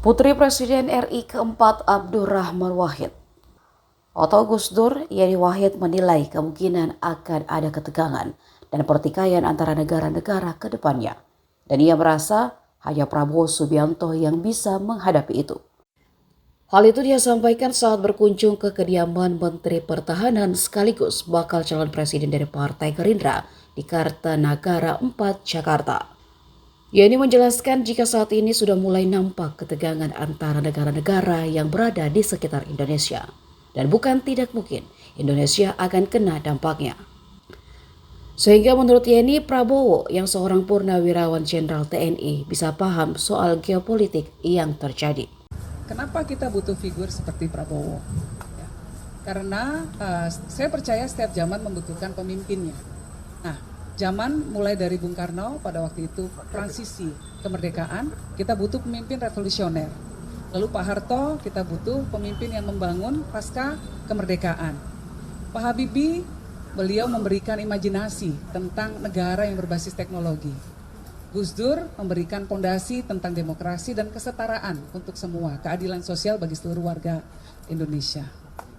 Putri Presiden RI keempat Abdurrahman Wahid atau Gus Dur, Yeni Wahid menilai kemungkinan akan ada ketegangan dan pertikaian antara negara-negara ke depannya. Dan ia merasa hanya Prabowo Subianto yang bisa menghadapi itu. Hal itu dia sampaikan saat berkunjung ke kediaman Menteri Pertahanan sekaligus bakal calon presiden dari Partai Gerindra di Kartanagara 4, Jakarta. Yeni menjelaskan jika saat ini sudah mulai nampak ketegangan antara negara-negara yang berada di sekitar Indonesia. Dan bukan tidak mungkin Indonesia akan kena dampaknya. Sehingga menurut Yeni, Prabowo yang seorang purnawirawan Jenderal TNI bisa paham soal geopolitik yang terjadi. Kenapa kita butuh figur seperti Prabowo? Ya, karena saya percaya setiap zaman membutuhkan pemimpinnya. Nah, zaman mulai dari Bung Karno pada waktu itu transisi kemerdekaan, kita butuh pemimpin revolusioner. Lalu Pak Harto, kita butuh pemimpin yang membangun pasca kemerdekaan. Pak Habibie, beliau memberikan imajinasi tentang negara yang berbasis teknologi. Gus Dur memberikan fondasi tentang demokrasi dan kesetaraan untuk semua, keadilan sosial bagi seluruh warga Indonesia.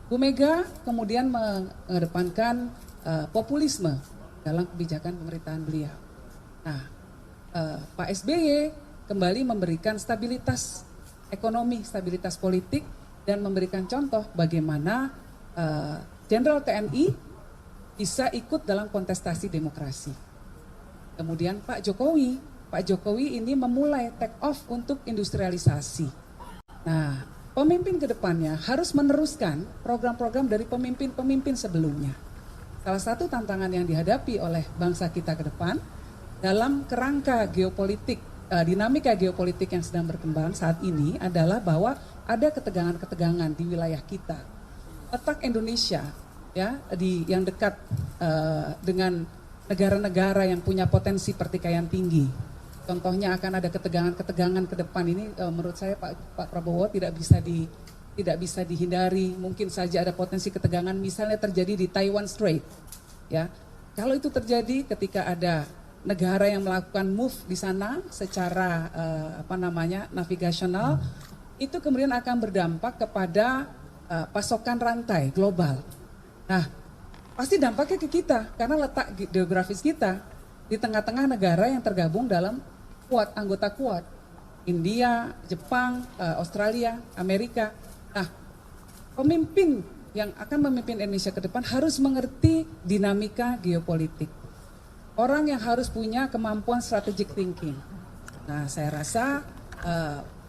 Bu Mega kemudian mengedepankan populisme dalam kebijakan pemerintahan beliau. Nah, Pak SBY kembali memberikan stabilitas ekonomi, stabilitas politik, dan memberikan contoh bagaimana Jenderal TNI bisa ikut dalam kontestasi demokrasi. Kemudian Pak Jokowi ini memulai take off untuk industrialisasi. Nah, pemimpin ke depannya harus meneruskan program-program dari pemimpin-pemimpin sebelumnya. Salah satu tantangan yang dihadapi oleh bangsa kita ke depan dalam kerangka geopolitik, dinamika geopolitik yang sedang berkembang saat ini adalah bahwa ada ketegangan-ketegangan di wilayah kita. Letak Indonesia ya yang dekat dengan negara-negara yang punya potensi pertikaian tinggi. Contohnya akan ada ketegangan-ketegangan ke depan ini menurut saya Pak Prabowo tidak bisa dihindari. Mungkin saja ada potensi ketegangan misalnya terjadi di Taiwan Strait. Ya. Kalau itu terjadi ketika ada negara yang melakukan move di sana secara navigasional, itu kemudian akan berdampak kepada pasokan rantai global. Nah, pasti dampaknya ke kita karena letak geografis kita di tengah-tengah negara yang tergabung dalam anggota Quad, India, Jepang, Australia, Amerika. Nah, pemimpin yang akan memimpin Indonesia ke depan harus mengerti dinamika geopolitik. Orang yang harus punya kemampuan strategic thinking. Nah, saya rasa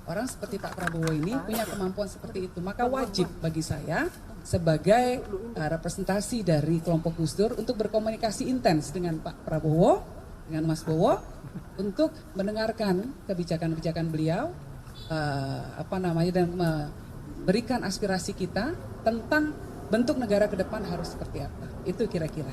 orang seperti Pak Prabowo ini punya kemampuan seperti itu. Maka wajib bagi saya sebagai representasi dari kelompok Gus Dur untuk berkomunikasi intens dengan Pak Prabowo, dengan Mas Bowo, untuk mendengarkan kebijakan-kebijakan beliau, dan memberikan aspirasi kita tentang bentuk negara ke depan harus seperti apa. Itu kira-kira.